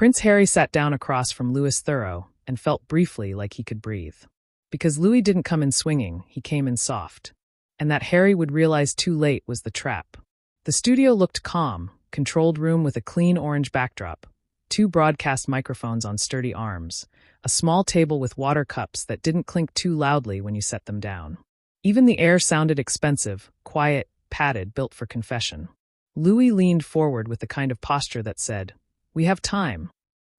Prince Harry sat down across from Louis Theroux and felt briefly like he could breathe. Because Louis didn't come in swinging, he came in soft. And that Harry would realize too late was the trap. The studio looked calm, controlled room with a clean orange backdrop, 2 broadcast microphones on sturdy arms, a small table with water cups that didn't clink too loudly when you set them down. Even the air sounded expensive, quiet, padded, built for confession. Louis leaned forward with the kind of posture that said, "We have time."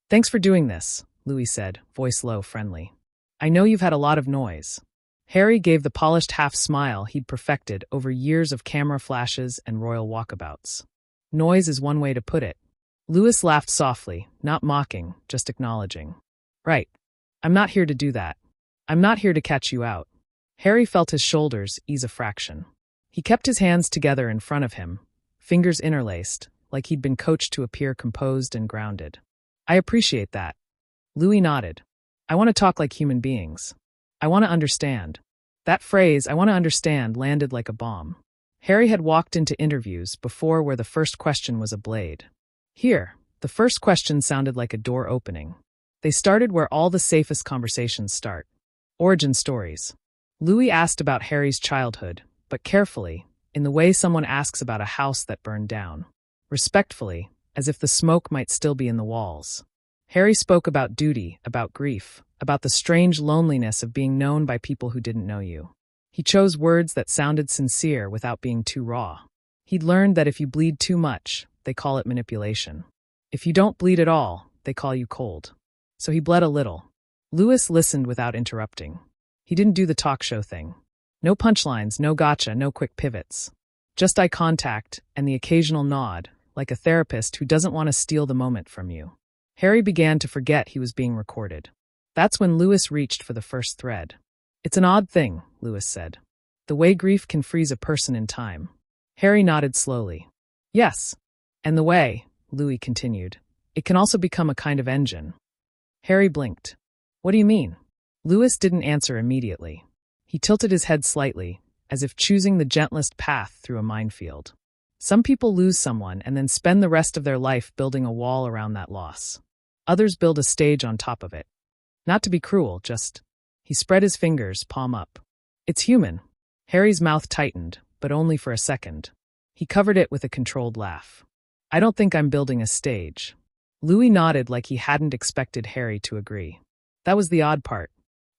"Thanks for doing this," Louis said, voice low, friendly. "I know you've had a lot of noise." Harry gave the polished half-smile he'd perfected over years of camera flashes and royal walkabouts. "Noise is one way to put it." Louis laughed softly, not mocking, just acknowledging. "Right. I'm not here to do that. I'm not here to catch you out." Harry felt his shoulders ease a fraction. He kept his hands together in front of him, fingers interlaced, like he'd been coached to appear composed and grounded. "I appreciate that." Louis nodded. "I want to talk like human beings. I want to understand." That phrase, "I want to understand," landed like a bomb. Harry had walked into interviews before where the first question was a blade. Here, the first question sounded like a door opening. They started where all the safest conversations start. Origin stories. Louis asked about Harry's childhood, but carefully, in the way someone asks about a house that burned down. Respectfully, as if the smoke might still be in the walls. Harry spoke about duty, about grief, about the strange loneliness of being known by people who didn't know you. He chose words that sounded sincere without being too raw. He'd learned that if you bleed too much, they call it manipulation. If you don't bleed at all, they call you cold. So he bled a little. Louis listened without interrupting. He didn't do the talk show thing. No punchlines, no gotcha, no quick pivots. Just eye contact and the occasional nod, like a therapist who doesn't want to steal the moment from you. Harry began to forget he was being recorded. That's when Louis reached for the first thread. "It's an odd thing," Louis said. "The way grief can freeze a person in time." Harry nodded slowly. "Yes. And the way," Louis continued, "it can also become a kind of engine." Harry blinked. "What do you mean?" Louis didn't answer immediately. He tilted his head slightly, as if choosing the gentlest path through a minefield. Some people lose someone and then spend the rest of their life building a wall around that loss. Others build a stage on top of it. Not to be cruel, just... He spread his fingers, palm up. "It's human." Harry's mouth tightened, but only for a second. He covered it with a controlled laugh. "I don't think I'm building a stage." Louis nodded like he hadn't expected Harry to agree. That was the odd part.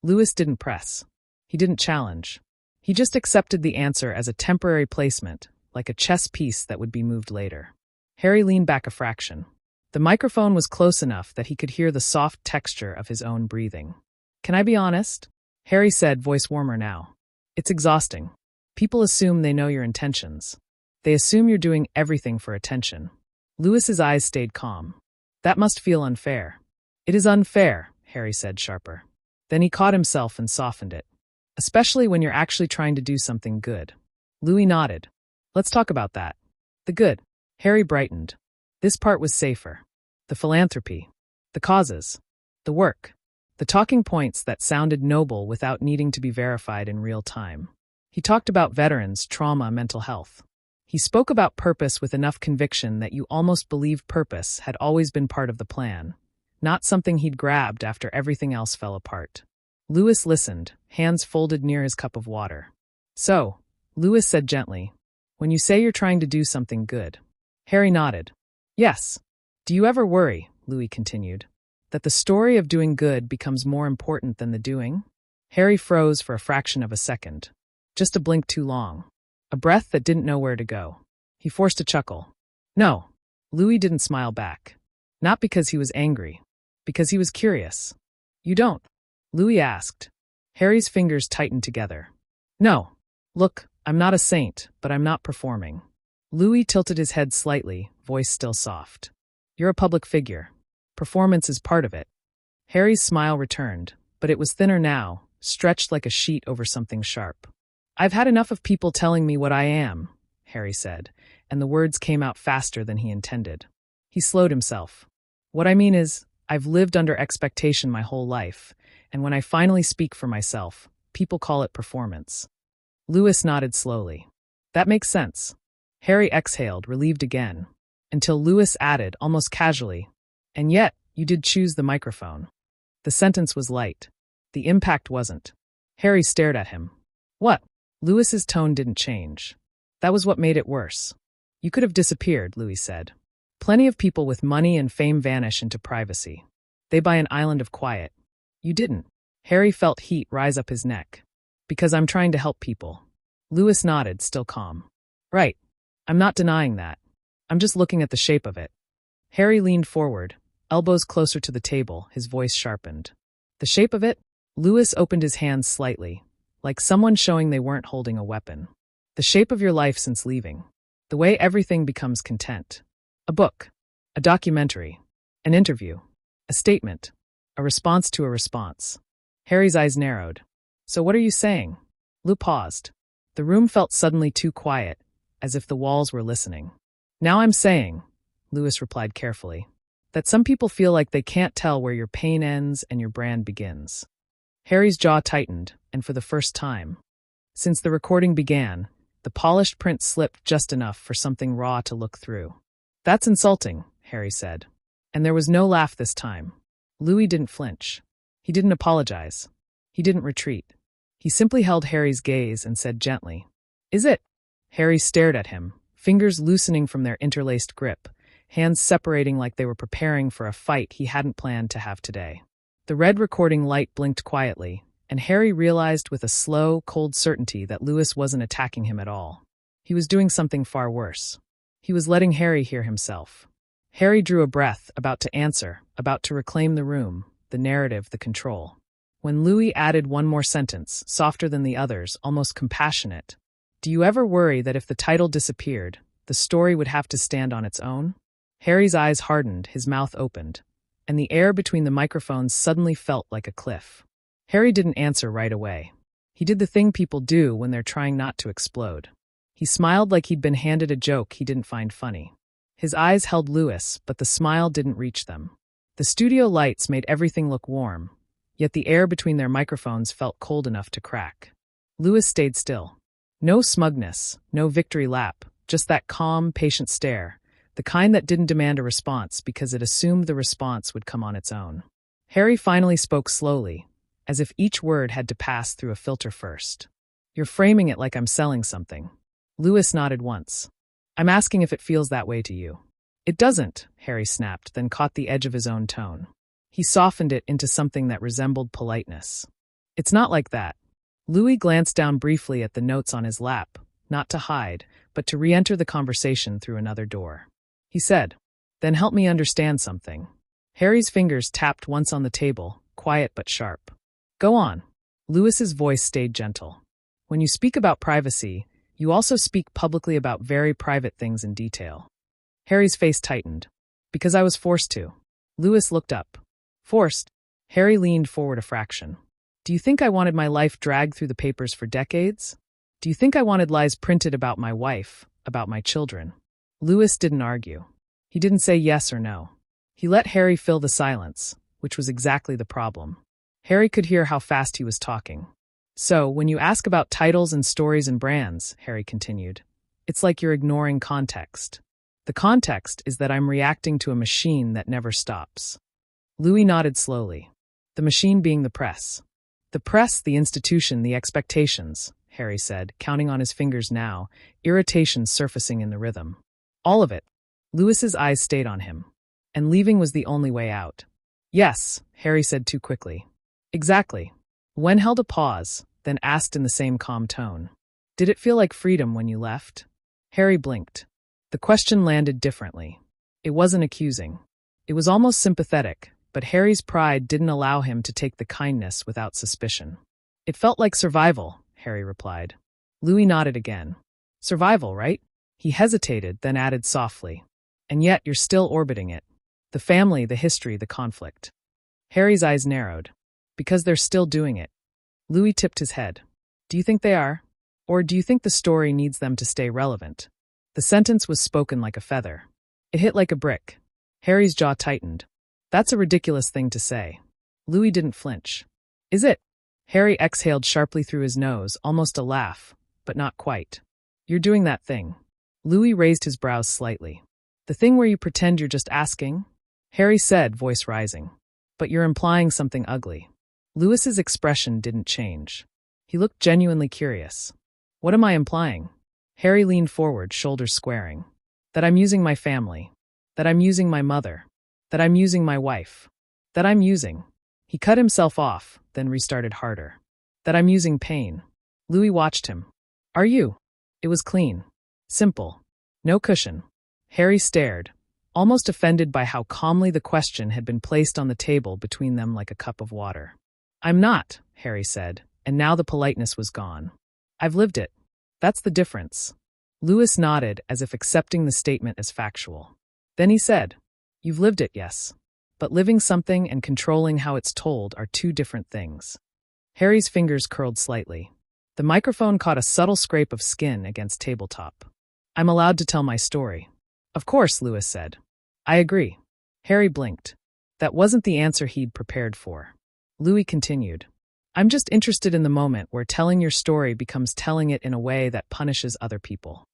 Louis didn't press. He didn't challenge. He just accepted the answer as a temporary placement, like a chess piece that would be moved later. Harry leaned back a fraction. The microphone was close enough that he could hear the soft texture of his own breathing. "Can I be honest?" Harry said, voice warmer now. "It's exhausting. People assume they know your intentions. They assume you're doing everything for attention." Louis's eyes stayed calm. "That must feel unfair." "It is unfair," Harry said, sharper. Then he caught himself and softened it. "Especially when you're actually trying to do something good." Louis nodded. "Let's talk about that." "The good." Harry brightened. This part was safer. The philanthropy. The causes. The work. The talking points that sounded noble without needing to be verified in real time. He talked about veterans, trauma, mental health. He spoke about purpose with enough conviction that you almost believed purpose had always been part of the plan, not something he'd grabbed after everything else fell apart. Louis listened, hands folded near his cup of water. "So," Louis said gently, "when you say you're trying to do something good." Harry nodded. "Yes. Do you ever worry," Louis continued, "that the story of doing good becomes more important than the doing?" Harry froze for a fraction of a second. Just a blink too long. A breath that didn't know where to go. He forced a chuckle. "No." Louis didn't smile back. Not because he was angry. Because he was curious. "You don't?" Louis asked. Harry's fingers tightened together. "No. Look, I'm not a saint, but I'm not performing." Louis tilted his head slightly, voice still soft. "You're a public figure. Performance is part of it." Harry's smile returned, but it was thinner now, stretched like a sheet over something sharp. "I've had enough of people telling me what I am," Harry said, and the words came out faster than he intended. He slowed himself. "What I mean is, I've lived under expectation my whole life, and when I finally speak for myself, people call it performance." Louis nodded slowly. "That makes sense." Harry exhaled, relieved again, until Louis added, almost casually, "And yet, You did choose the microphone. The sentence was light. The impact wasn't. Harry stared at him. What? Lewis's tone didn't change. That was what made it worse. You could have disappeared, Louis said. Plenty of people with money and fame vanish into privacy. They buy an island of quiet. You didn't. Harry felt heat rise up his neck. Because I'm trying to help people. Louis nodded, still calm. Right. I'm not denying that. I'm just looking at the shape of it. Harry leaned forward, elbows closer to the table, his voice sharpened. The shape of it? Louis opened his hands slightly, like someone showing they weren't holding a weapon. The shape of your life since leaving. The way everything becomes content. A book. A documentary. An interview. A statement. A response to a response. Harry's eyes narrowed. So what are you saying? Lou paused. The room felt suddenly too quiet, as if the walls were listening. Now I'm saying, Louis replied carefully, that some people feel like they can't tell where your pain ends and your brand begins. Harry's jaw tightened, and for the first time, since the recording began, the polished print slipped just enough for something raw to look through. That's insulting, Harry said. And there was no laugh this time. Louis didn't flinch. He didn't apologize. He didn't retreat. He simply held Harry's gaze and said gently, Is it? Harry stared at him, fingers loosening from their interlaced grip, hands separating like they were preparing for a fight he hadn't planned to have today. The red recording light blinked quietly, and Harry realized with a slow, cold certainty that Louis wasn't attacking him at all. He was doing something far worse. He was letting Harry hear himself. Harry drew a breath, about to answer, about to reclaim the room, the narrative, the control. When Louis added one more sentence, softer than the others, almost compassionate. Do you ever worry that if the title disappeared, the story would have to stand on its own? Harry's eyes hardened, his mouth opened, and the air between the microphones suddenly felt like a cliff. Harry didn't answer right away. He did the thing people do when they're trying not to explode. He smiled like he'd been handed a joke he didn't find funny. His eyes held Louis, but the smile didn't reach them. The studio lights made everything look warm, yet the air between their microphones felt cold enough to crack. Louis stayed still. No smugness, no victory lap, just that calm, patient stare, the kind that didn't demand a response because it assumed the response would come on its own. Harry finally spoke slowly, as if each word had to pass through a filter first. You're framing it like I'm selling something. Louis nodded once. I'm asking if it feels that way to you. It doesn't, Harry snapped, then caught the edge of his own tone. He softened it into something that resembled politeness. It's not like that. Louis glanced down briefly at the notes on his lap, not to hide, but to re-enter the conversation through another door. He said, Then help me understand something. Harry's fingers tapped once on the table, quiet but sharp. Go on. Louis's voice stayed gentle. When you speak about privacy, you also speak publicly about very private things in detail. Harry's face tightened. Because I was forced to. Louis looked up. Forced? Harry leaned forward a fraction. Do you think I wanted my life dragged through the papers for decades? Do you think I wanted lies printed about my wife, about my children? Louis didn't argue. He didn't say yes or no. He let Harry fill the silence, which was exactly the problem. Harry could hear how fast he was talking. So, when you ask about titles and stories and brands, Harry continued, it's like you're ignoring context. The context is that I'm reacting to a machine that never stops. Louis nodded slowly. The machine being the press. The press, the institution, the expectations, Harry said, counting on his fingers now, irritation surfacing in the rhythm. All of it. Louis's eyes stayed on him. And leaving was the only way out. Yes, Harry said too quickly. Exactly. Wen held a pause, then asked in the same calm tone. Did it feel like freedom when you left? Harry blinked. The question landed differently. It wasn't accusing. It was almost sympathetic, but Harry's pride didn't allow him to take the kindness without suspicion. It felt like survival, Harry replied. Louis nodded again. Survival, right? He hesitated, then added softly. And yet you're still orbiting it. The family, the history, the conflict. Harry's eyes narrowed. Because they're still doing it. Louis tipped his head. Do you think they are? Or do you think the story needs them to stay relevant? The sentence was spoken like a feather. It hit like a brick. Harry's jaw tightened. That's a ridiculous thing to say. Louis didn't flinch. Is it? Harry exhaled sharply through his nose, almost a laugh, but not quite. You're doing that thing. Louis raised his brows slightly. The thing where you pretend you're just asking? Harry said, voice rising. But you're implying something ugly. Lewis's expression didn't change. He looked genuinely curious. What am I implying? Harry leaned forward, shoulders squaring. That I'm using my family. That I'm using my mother. That I'm using my wife. That I'm using. He cut himself off, then restarted harder. That I'm using pain. Louis watched him. Are you? It was clean. Simple. No cushion. Harry stared, almost offended by how calmly the question had been placed on the table between them like a cup of water. I'm not, Harry said, and now the politeness was gone. I've lived it. That's the difference. Louis nodded as if accepting the statement as factual. Then he said, You've lived it, yes. But living something and controlling how it's told are two different things. Harry's fingers curled slightly. The microphone caught a subtle scrape of skin against tabletop. I'm allowed to tell my story. Of course, Louis said. I agree. Harry blinked. That wasn't the answer he'd prepared for. Louis continued. I'm just interested in the moment where telling your story becomes telling it in a way that punishes other people.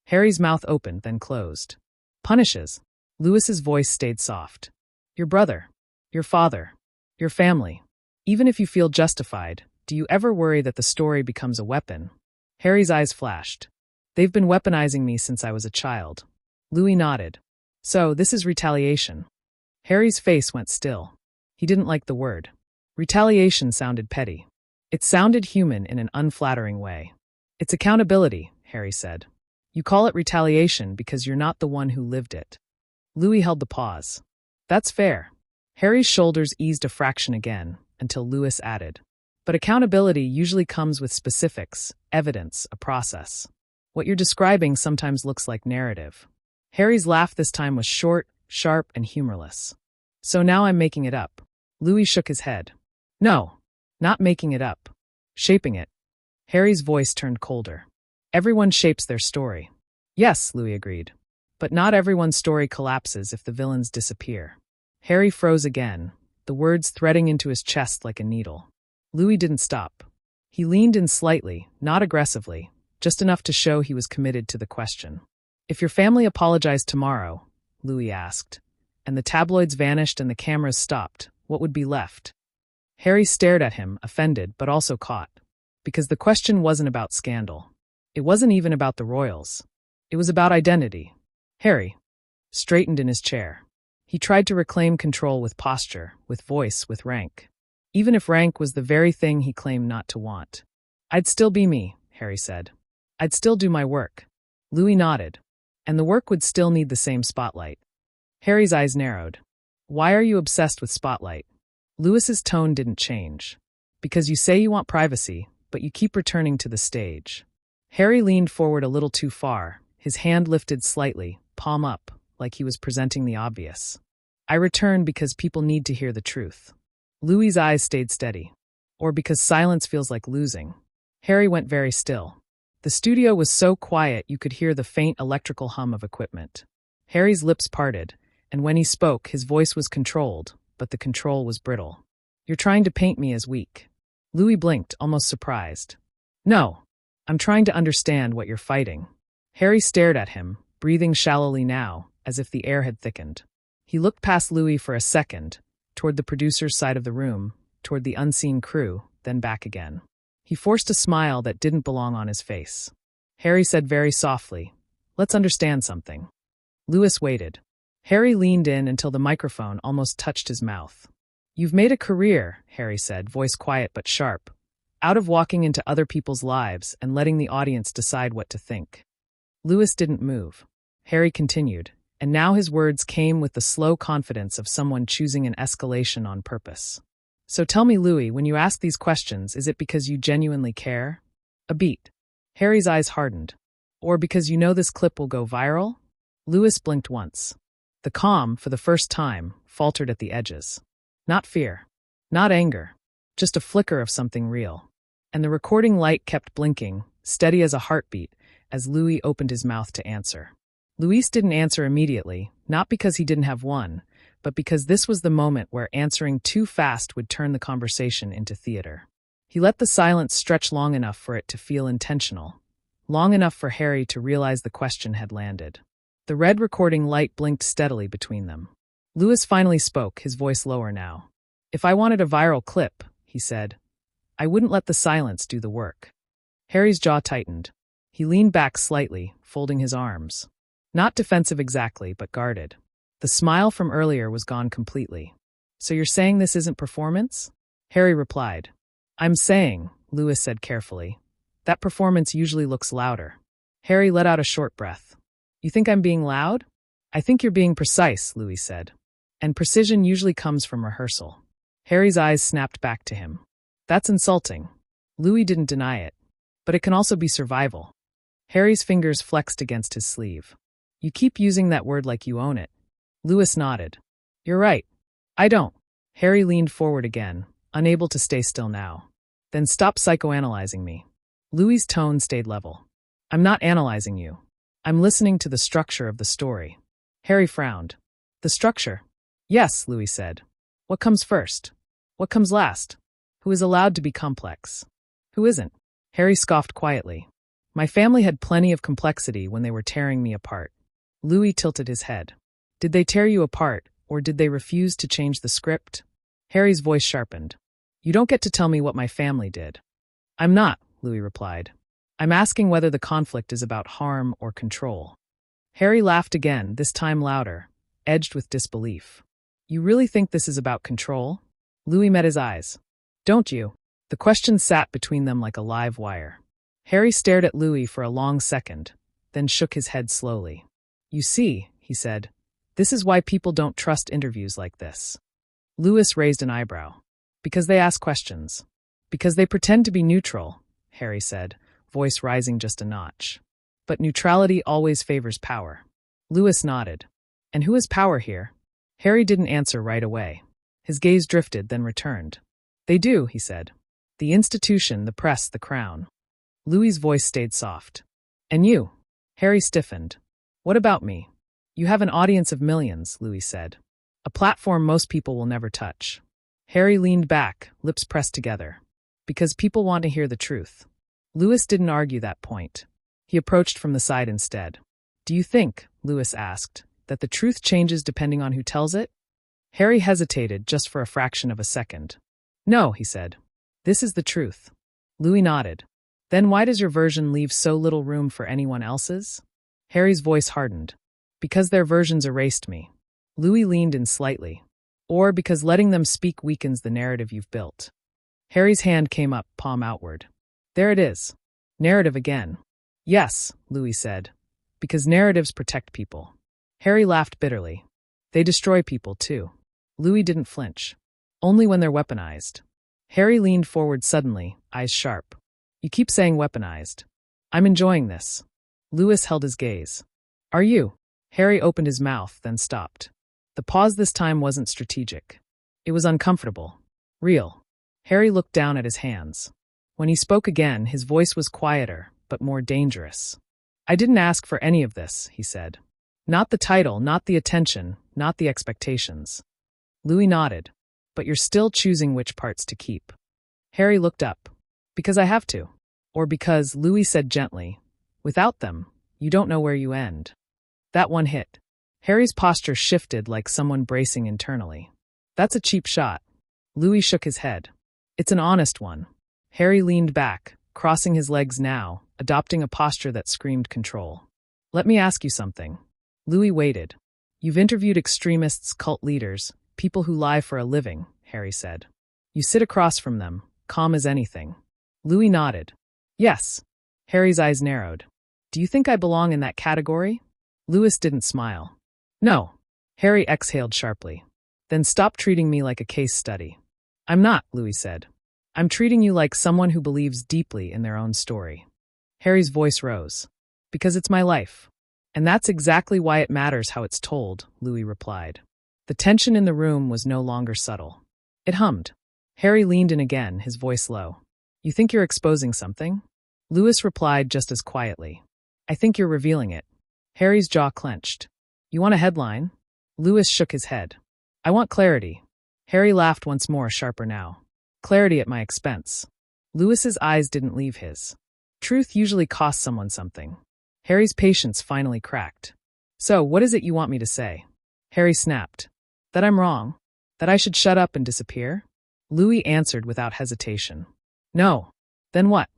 Harry's mouth opened, then closed. Punishes? Louis's voice stayed soft. Your brother. Your father. Your family. Even if you feel justified, do you ever worry that the story becomes a weapon? Harry's eyes flashed. They've been weaponizing me since I was a child. Louis nodded. So, this is retaliation. Harry's face went still. He didn't like the word. Retaliation sounded petty. It sounded human in an unflattering way. It's accountability, Harry said. You call it retaliation because you're not the one who lived it. Louis held the pause. That's fair. Harry's shoulders eased a fraction again, until Louis added. But accountability usually comes with specifics, evidence, a process. What you're describing sometimes looks like narrative. Harry's laugh this time was short, sharp, and humorless. So now I'm making it up. Louis shook his head. No, not making it up. Shaping it. Harry's voice turned colder. Everyone shapes their story. Yes, Louis agreed. But not everyone's story collapses if the villains disappear. Harry froze again, the words threading into his chest like a needle. Louis didn't stop. He leaned in slightly, not aggressively, just enough to show he was committed to the question. If your family apologized tomorrow, Louis asked, and the tabloids vanished and the cameras stopped, what would be left? Harry stared at him, offended but also caught. Because the question wasn't about scandal. It wasn't even about the royals. It was about identity. Harry straightened in his chair. He tried to reclaim control with posture, with voice, with rank. Even if rank was the very thing he claimed not to want. I'd still be me, Harry said. I'd still do my work. Louis nodded. And the work would still need the same spotlight. Harry's eyes narrowed. Why are you obsessed with spotlight? Louis's tone didn't change. Because you say you want privacy, but you keep returning to the stage. Harry leaned forward a little too far, his hand lifted slightly, palm up, like he was presenting the obvious. I return because people need to hear the truth. Louis's eyes stayed steady. Or because silence feels like losing. Harry went very still. The studio was so quiet you could hear the faint electrical hum of equipment. Harry's lips parted, and when he spoke, his voice was controlled, but the control was brittle. You're trying to paint me as weak. Louis blinked, almost surprised. No, I'm trying to understand what you're fighting. Harry stared at him, breathing shallowly now, as if the air had thickened. He looked past Louis for a second, toward the producer's side of the room, toward the unseen crew, then back again. He forced a smile that didn't belong on his face. Harry said very softly, Let's understand something. Louis waited. Harry leaned in until the microphone almost touched his mouth. You've made a career, Harry said, voice quiet but sharp, out of walking into other people's lives and letting the audience decide what to think. Louis didn't move. Harry continued, and now his words came with the slow confidence of someone choosing an escalation on purpose. So tell me, Louis, when you ask these questions, is it because you genuinely care? A beat. Harry's eyes hardened. Or because you know this clip will go viral? Louis blinked once. The calm, for the first time, faltered at the edges. Not fear. Not anger. Just a flicker of something real. And the recording light kept blinking, steady as a heartbeat, as Louis opened his mouth to answer. Louis didn't answer immediately, not because he didn't have one, but because this was the moment where answering too fast would turn the conversation into theater. He let the silence stretch long enough for it to feel intentional, long enough for Harry to realize the question had landed. The red recording light blinked steadily between them. Louis finally spoke, his voice lower now. If I wanted a viral clip, he said, I wouldn't let the silence do the work. Harry's jaw tightened. He leaned back slightly, folding his arms. Not defensive exactly, but guarded. The smile from earlier was gone completely. So you're saying this isn't performance? Harry replied. I'm saying, Louis said carefully, that performance usually looks louder. Harry let out a short breath. You think I'm being loud? I think you're being precise, Louis said. And precision usually comes from rehearsal. Harry's eyes snapped back to him. That's insulting. Louis didn't deny it. But it can also be survival. Harry's fingers flexed against his sleeve. You keep using that word like you own it. Louis nodded. You're right. I don't. Harry leaned forward again, unable to stay still now. Then stop psychoanalyzing me. Louis's tone stayed level. I'm not analyzing you. I'm listening to the structure of the story. Harry frowned. The structure? Yes, Louis said. What comes first? What comes last? Who is allowed to be complex? Who isn't? Harry scoffed quietly. My family had plenty of complexity when they were tearing me apart. Louis tilted his head. Did they tear you apart, or did they refuse to change the script? Harry's voice sharpened. You don't get to tell me what my family did. I'm not, Louis replied. I'm asking whether the conflict is about harm or control. Harry laughed again, this time louder, edged with disbelief. You really think this is about control? Louis met his eyes. Don't you? The question sat between them like a live wire. Harry stared at Louis for a long second, then shook his head slowly. You see, he said, this is why people don't trust interviews like this. Louis raised an eyebrow. Because they ask questions. Because they pretend to be neutral, Harry said, voice rising just a notch. But neutrality always favors power. Louis nodded. And who has power here? Harry didn't answer right away. His gaze drifted, then returned. They do, he said. The institution, the press, the crown. Louis's voice stayed soft. And you? Harry stiffened. What about me? You have an audience of millions, Louis said. A platform most people will never touch. Harry leaned back, lips pressed together. Because people want to hear the truth. Louis didn't argue that point. He approached from the side instead. Do you think, Louis asked, that the truth changes depending on who tells it? Harry hesitated just for a fraction of a second. No, he said. This is the truth. Louis nodded. Then why does your version leave so little room for anyone else's? Harry's voice hardened. Because their versions erased me. Louis leaned in slightly. Or because letting them speak weakens the narrative you've built. Harry's hand came up, palm outward. There it is. Narrative again. Yes, Louis said. Because narratives protect people. Harry laughed bitterly. They destroy people, too. Louis didn't flinch. Only when they're weaponized. Harry leaned forward suddenly, eyes sharp. You keep saying weaponized. I'm enjoying this. Louis held his gaze. Are you? Harry opened his mouth, then stopped. The pause this time wasn't strategic. It was uncomfortable. Real. Harry looked down at his hands. When he spoke again, his voice was quieter, but more dangerous. I didn't ask for any of this, he said. Not the title, not the attention, not the expectations. Louis nodded. But you're still choosing which parts to keep. Harry looked up. Because I have to. Or because, Louis said gently, without them, you don't know where you end. That one hit. Harry's posture shifted like someone bracing internally. That's a cheap shot. Louis shook his head. It's an honest one. Harry leaned back, crossing his legs now, adopting a posture that screamed control. Let me ask you something. Louis waited. You've interviewed extremists, cult leaders, people who lie for a living, Harry said. You sit across from them, calm as anything. Louis nodded. Yes. Harry's eyes narrowed. Do you think I belong in that category? Louis didn't smile. No. Harry exhaled sharply. Then stop treating me like a case study. I'm not, Louis said. I'm treating you like someone who believes deeply in their own story. Harry's voice rose. Because it's my life. And that's exactly why it matters how it's told, Louis replied. The tension in the room was no longer subtle. It hummed. Harry leaned in again, his voice low. You think you're exposing something? Louis replied just as quietly. I think you're revealing it. Harry's jaw clenched. You want a headline? Louis shook his head. I want clarity. Harry laughed once more, sharper now. Clarity at my expense. Louis's eyes didn't leave his. Truth usually costs someone something. Harry's patience finally cracked. So, what is it you want me to say? Harry snapped. That I'm wrong? That I should shut up and disappear? Louis answered without hesitation. No. Then what?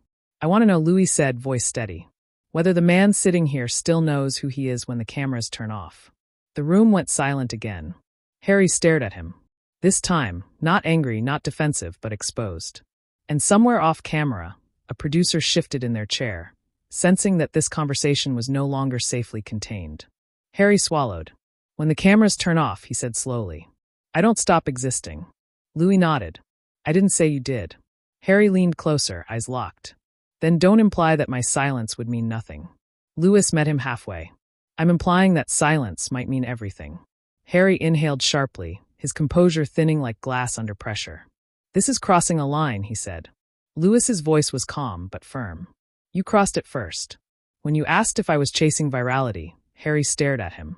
I want to know, Louis said, voice steady. Whether the man sitting here still knows who he is when the cameras turn off. The room went silent again. Harry stared at him. This time, not angry, not defensive, but exposed. And somewhere off camera, a producer shifted in their chair, sensing that this conversation was no longer safely contained. Harry swallowed. When the cameras turn off, he said slowly, I don't stop existing. Louis nodded. I didn't say you did. Harry leaned closer, eyes locked. Then don't imply that my silence would mean nothing. Louis met him halfway. I'm implying that silence might mean everything. Harry inhaled sharply, his composure thinning like glass under pressure. This is crossing a line, he said. Louis's voice was calm but firm. You crossed it first. When you asked if I was chasing virality, Harry stared at him.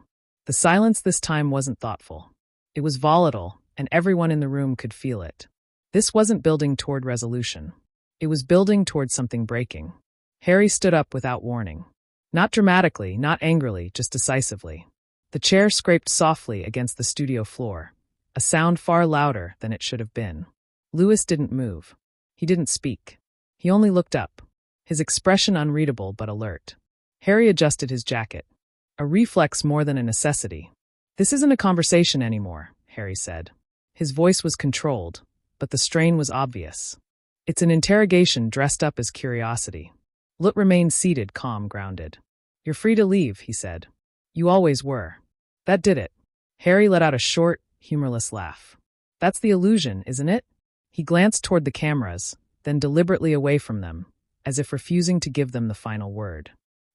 The silence this time wasn't thoughtful. It was volatile, and everyone in the room could feel it. This wasn't building toward resolution. It was building toward something breaking. Harry stood up without warning. Not dramatically, not angrily, just decisively. The chair scraped softly against the studio floor, a sound far louder than it should have been. Louis didn't move. He didn't speak. He only looked up, his expression unreadable but alert. Harry adjusted his jacket. A reflex more than a necessity. This isn't a conversation anymore, Harry said. His voice was controlled, but the strain was obvious. It's an interrogation dressed up as curiosity. Lut remained seated, calm, grounded. You're free to leave, he said. You always were. That did it. Harry let out a short, humorless laugh. That's the illusion, isn't it? He glanced toward the cameras, then deliberately away from them, as if refusing to give them the final word.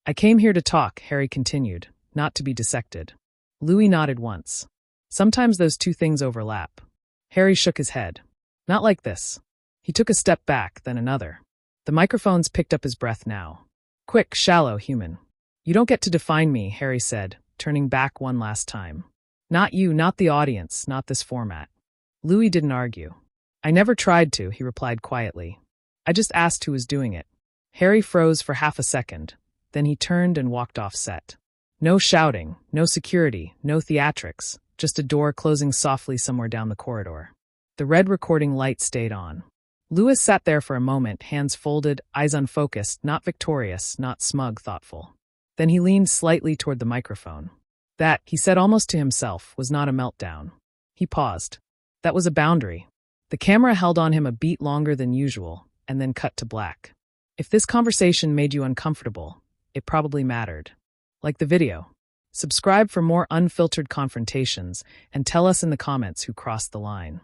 I came here to talk, Harry continued, not to be dissected. Louis nodded once. Sometimes those two things overlap. Harry shook his head. Not like this. He took a step back, then another. The microphones picked up his breath now. Quick, shallow, human. You don't get to define me, Harry said, turning back one last time. Not you, not the audience, not this format. Louis didn't argue. I never tried to, he replied quietly. I just asked who was doing it. Harry froze for half a second. Then he turned and walked off set. No shouting, no security, no theatrics, just a door closing softly somewhere down the corridor. The red recording light stayed on. Louis sat there for a moment, hands folded, eyes unfocused, not victorious, not smug, thoughtful. Then he leaned slightly toward the microphone. That, he said almost to himself, was not a meltdown. He paused. That was a boundary. The camera held on him a beat longer than usual, and then cut to black. If this conversation made you uncomfortable, it probably mattered. Like the video. Subscribe for more unfiltered confrontations, and tell us in the comments who crossed the line.